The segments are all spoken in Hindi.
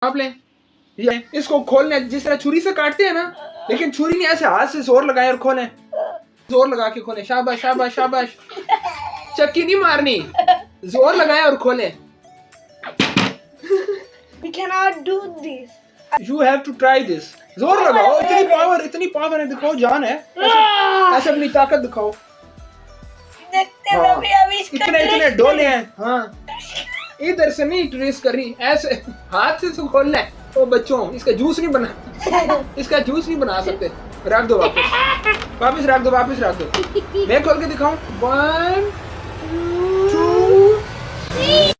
आप लें, ये इसको खोलने जिस तरह छुरी से काटते हैं ना, लेकिन छुरी नहीं, ऐसे हाथ से जोर लगाए और खोलें, जोर लगा के खोलें। शाबाश शाबाश शाबाश, चक्की नहीं मारनी, जोर लगाए और खोलें। We cannot do this. You have to try this. जोर लगाओ, इतनी पावर है, दिखाओ जान है, ऐसे अपनी ताकत दिखाओ। देखते हैं अभी इतने डोले हैं। हाँ, इधर से नहीं ट्रेस कर रही, ऐसे हाथ से खोलना है। ओ बच्चों, इसका जूस नहीं बना सकते। रख दो वापस रख दो, मैं खोल के दिखाऊं। 1 2 3।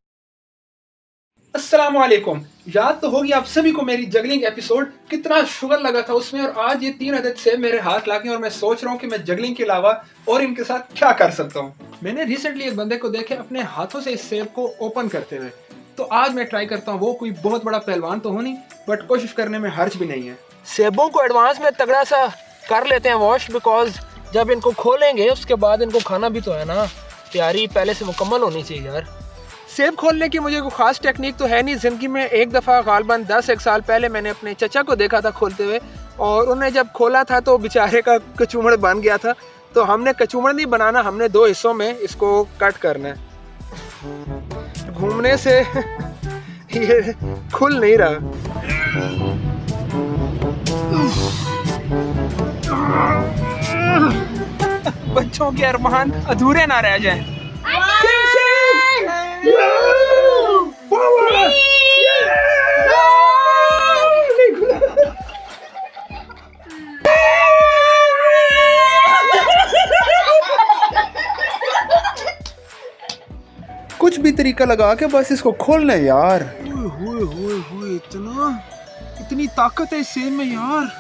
अस्सलाम वालेकुम। याद तो होगी आप सभी को मेरी जगलिंग एपिसोड, कितना शुगर लगा था उसमें। और आज ये 3 अदद सेब मेरे हाथ लाके और मैं सोच रहा हूँ कि मैं जगलिंग के अलावा और इनके साथ क्या कर सकता हूँ। मैंने रिसेंटली एक बंदे को देखे अपने हाथों से इस सेब को ओपन करते हुए, तो आज मैं ट्राई करता हूँ। वो कोई बहुत बड़ा पहलवान तो हो नहीं, बट कोशिश करने में हर्ज भी नहीं है। सेबों को एडवांस में तगड़ा सा कर लेते हैं वॉश, बिकॉज जब इनको खोलेंगे उसके बाद इनको खाना भी तो है ना, तैयारी पहले से मुकम्मल होनी चाहिए यार। सेब खोलने की मुझे कोई ख़ास टेक्निक तो है नहीं। ज़िंदगी में एक दफ़ा गालबन 10-1 साल पहले मैंने अपने चचा को देखा था खोलते हुए, और उन्हें जब खोला था तो बेचारे का कचूमड़ बन गया था। तो हमने कचूमड़ नहीं बनाना, हमने 2 हिस्सों में इसको कट करना है। घूमने से ये खुल नहीं रहा। बच्चों के अरमान अधूरे ना रह जाएं। कुछ भी तरीका लगा के बस इसको खोलना है यार। इतनी ताकत है इस सेब में यार।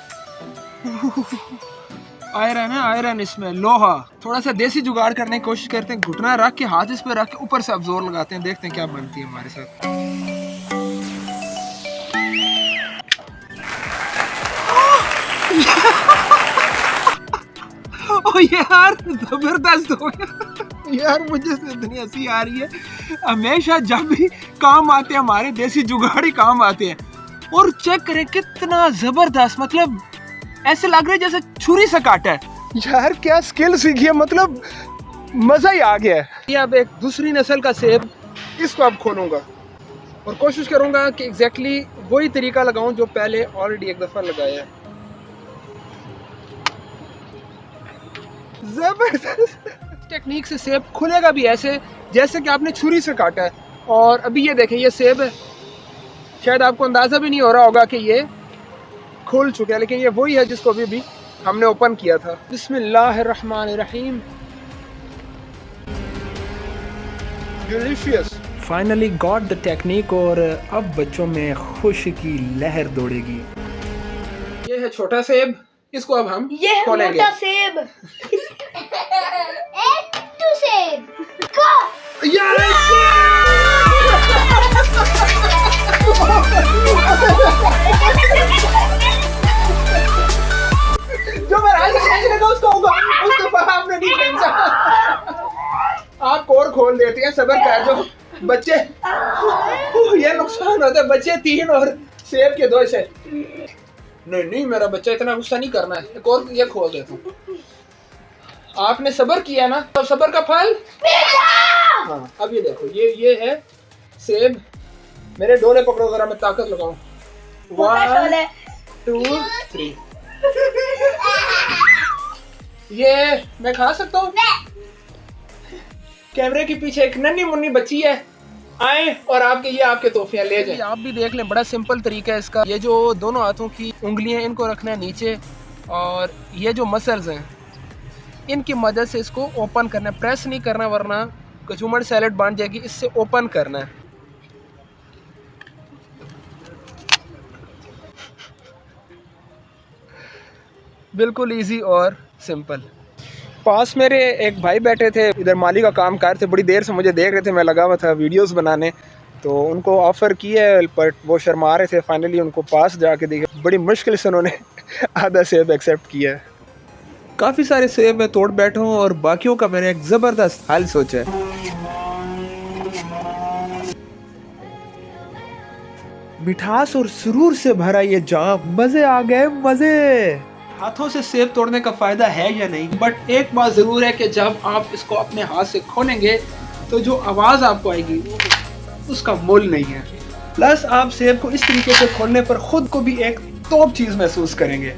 आयरन है, आयरन इसमें, लोहा। थोड़ा सा देसी जुगाड़ करने की कोशिश करते हैं। घुटना रख के हाथ इस पे रख के ऊपर से अब जोर लगाते हैं, देखते हैं क्या बनती है हमारे साथ। ओ यार, जबरदस्त हो गया यार। मुझे से इतनी हंसी आ रही है। हमेशा जब भी काम आते हैं हमारे देसी जुगाड़ ही काम आते हैं। और चेक करें कितना जबरदस्त, मतलब ऐसे लग रहा है जैसे छुरी से काटा है यार। क्या स्किल सीखी है, मतलब मजा ही आ गया है। ये अब एक दूसरी नस्ल का सेब, इसको अब खोलूंगा और कोशिश करूंगा कि एग्जैक्टली वही तरीका लगाऊं जो पहले ऑलरेडी एक दफा लगाया है। जबरदस्त टेक्निक से सेब खुलेगा भी ऐसे जैसे कि आपने छुरी से काटा है। और अभी ये देखें, ये सेब है, शायद आपको अंदाजा भी नहीं हो रहा होगा कि ये खुल चुका है, लेकिन ये वही है जिसको अभी हमने ओपन किया था। बिस्मिल्लाहिर्रहमानिर्रहीम। Delicious. Finally got the technique, और अब बच्चों में खुशी की लहर दौड़ेगी। ये है छोटा सेब, इसको अब हम खोलेंगे। मोटा सेब। एक सेब को जो मैं आज सोचने का उसको होगा, उस दफा आपने नहीं समझा। आप और खोल देते हैं, सबर कर जो बच्चे। ये नुकसान होता है, बच्चे 3 और सेब के 2 से। नहीं, मेरा बच्चा इतना गुस्सा नहीं करना है। एक और ये खोल देता हूँ। आपने सबर किया ना, तो सबर का फल। हाँ, अब ये देखो, ये है सेब। मेरे डोले पकड़ो जरा, मैं ताकत लगाऊं। 1 2 3। ये मैं खा सकता हूँ। कैमरे के पीछे एक नन्ही मुन्नी बच्ची है, आए और आपके तोहफियाँ ले जाएं। आप भी देख लें, बड़ा सिंपल तरीका है इसका। ये जो दोनों हाथों की उंगलियां, इनको रखना है नीचे, और ये जो मसल्स हैं इनकी मदद से इसको ओपन करना है। प्रेस नहीं करना, वरना कचूमड़ सैलेड बन जाएगी। इससे ओपन करना है। बिल्कुल इजी और सिंपल। पास मेरे एक भाई बैठे थे, इधर माली का काम कर रहे थे, बड़ी देर से मुझे देख रहे थे। मैं लगा हुआ था वीडियोस बनाने, तो उनको ऑफ़र किया है, बट वो शर्मा रहे थे। फाइनली उनको पास जाके देखा, बड़ी मुश्किल से उन्होंने आधा सेब एक्सेप्ट किया है। काफ़ी सारे सेब मैं तोड़ बैठा हूँ, और बाकियों का मैंने एक ज़बरदस्त हल सोचा है। मिठास और सुरूर से भरा ये जाम, मजे आ गए मजे। हाथों से सेब तोड़ने का फायदा है या नहीं, बट एक बात जरूर है कि जब आप इसको अपने हाथ से खोलेंगे तो जो आवाज आपको आएगी वो उसका मोल नहीं है। प्लस आप सेब को इस तरीके से खोलने पर खुद को भी एक टॉप चीज महसूस करेंगे।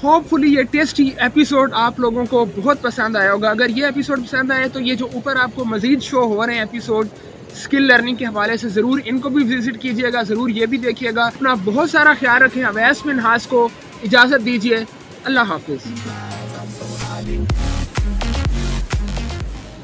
होपफुली ये टेस्टी एपिसोड आप लोगों को बहुत पसंद आया होगा। अगर ये एपिसोड पसंद आया तो ये जो ऊपर आपको मजीद शो हो रहे हैं एपिसोड स्किल लर्निंग के हवाले से, ज़रूर इनको भी विजिट कीजिएगा, ज़रूर ये भी देखिएगा। अपना बहुत सारा ख्याल रखें। अवैस मिन्हास को इजाज़त दीजिए। अल्लाह हाफिज़।